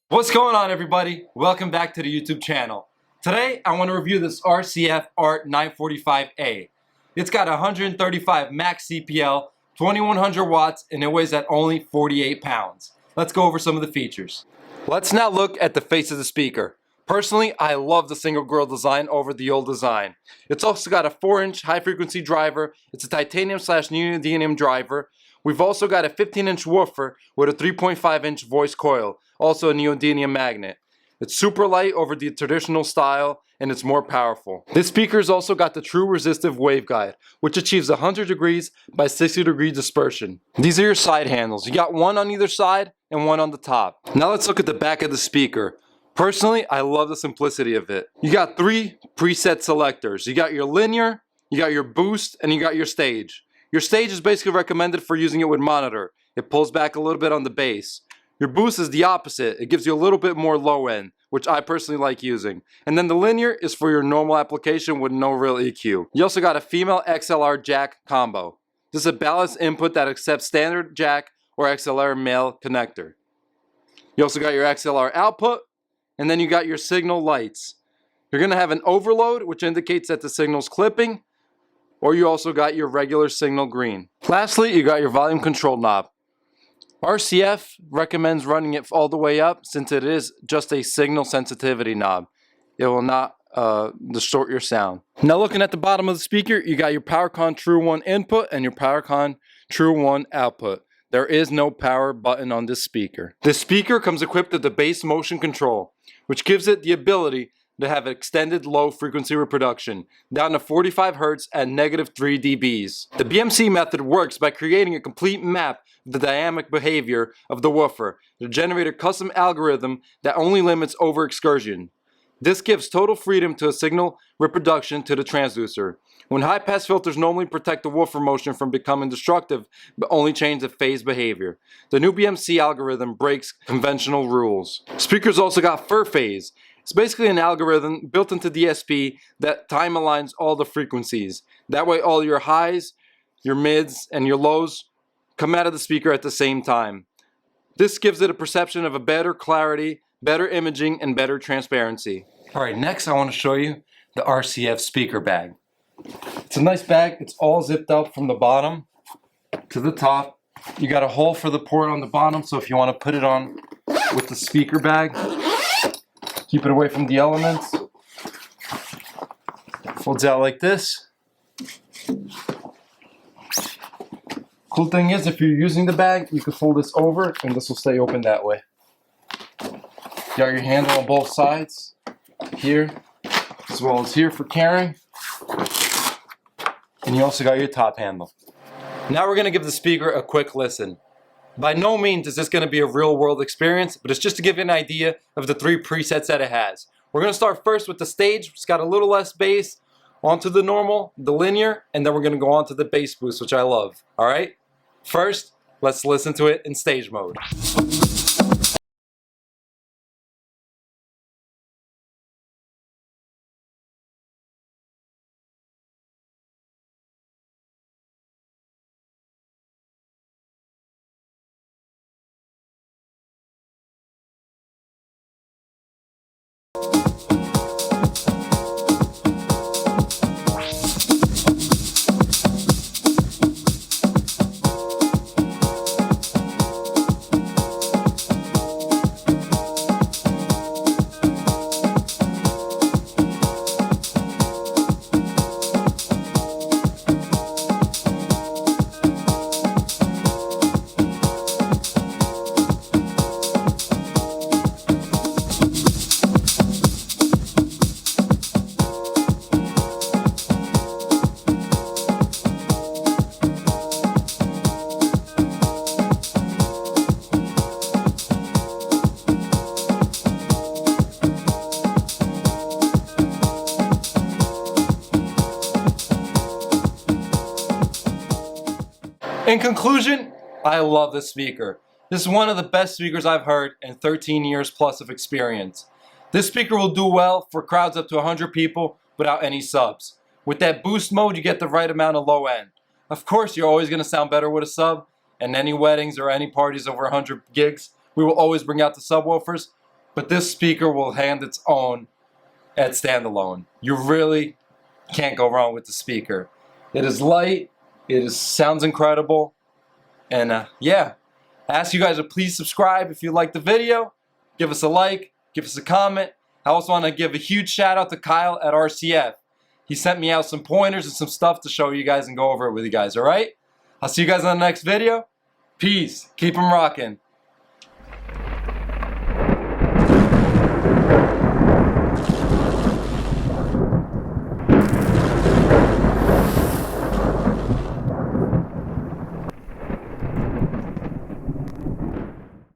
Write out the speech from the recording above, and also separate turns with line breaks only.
What's going on, everybody? Welcome back to the YouTube channel. Today I want to review this RCF ART945-A. It's got 135 max CPL, 2100 watts, and it weighs at only 48 pounds. Let's go over some of the features. Let's now look at the face of the speaker. Personally, I love the single grill design over the old design. It's also got a 4-inch high frequency driver. It's a titanium/neodymium driver. We've also got a 15-inch woofer with a 3.5-inch voice coil, also a neodymium magnet. It's super light over the traditional style, and it's more powerful. This speaker's also got the True Resistive Waveguide, which achieves 100 degrees by 60 degree dispersion. These are your side handles. You got one on either side and one on the top. Now let's look at the back of the speaker. Personally, I love the simplicity of it. You got 3 preset selectors. You got your linear, you got your boost, and you got your stage. Your stage is basically recommended for using it with monitor. It pulls back a little bit on the bass. Your boost is the opposite. It gives you a little bit more low end, which I personally like using. And then the linear is for your normal application with no real EQ. You also got a female XLR jack combo. This is a balanced input that accepts standard jack or XLR male connector. You also got your XLR output, and then you got your signal lights. You're going to have an overload, which indicates that the signal's clipping, or you also got your regular signal green. Lastly, you got your volume control knob. RCF recommends running it all the way up since it is just a signal sensitivity knob. It will not distort your sound. Now looking at the bottom of the speaker, you got your PowerCon True 1 input and your PowerCon True 1 output. There is no power button on this speaker. This speaker comes equipped with the bass motion control, which gives it the ability to have extended low frequency reproduction down to 45 Hz at -3 dBs. The BMC method works by creating a complete map of the dynamic behavior of the woofer to generate a custom algorithm that only limits over excursion. This gives total freedom to a signal reproduction to the transducer. When high pass filters normally protect the woofer motion from becoming destructive but only change the phase behavior, the new BMC algorithm breaks conventional rules. Speakers also got FiRPHASE. It's basically an algorithm built into DSP that time aligns all the frequencies. That way all your highs, your mids, and your lows come out of the speaker at the same time. This gives it a perception of a better clarity, better imaging, and better transparency. Alright, next I want to show you the RCF speaker bag. It's a nice bag. It's all zipped up from the bottom to the top. You got a hole for the port on the bottom, so if you want to put it on with the speaker bag, keep it away from the elements. Folds out like this. Cool thing is, if you're using the bag, you can fold this over and this will stay open that way. You got your handle on both sides, here, as well as here for carrying. And you also got your top handle. Now we're going to give the speaker a quick listen. By no means is this going to be a real world experience, but it's just to give you an idea of the 3 presets that it has. We're going to start first with the stage. It's got a little less bass, onto the normal, the linear, and then we're going to go on to the bass boost, which I love. Alright? First, let's listen to it in stage mode. In conclusion, I love this speaker. This is one of the best speakers I've heard in 13 years plus of experience. This speaker will do well for crowds up to 100 people without any subs. With that boost mode, you get the right amount of low end. Of course, you're always going to sound better with a sub, and any weddings or any parties over 100 gigs, we will always bring out the subwoofers. but this speaker will hand its own at standalone. You really can't go wrong with the speaker. It is light, sounds incredible, and yeah. I ask you guys to please subscribe if you like the video. Give us a like, give us a comment. I also want to give a huge shout out to Kyle at RCF. He sent me out some pointers and some stuff to show you guys and go over it with you guys, alright? I'll see you guys in the next video. Peace. Keep 'em rocking.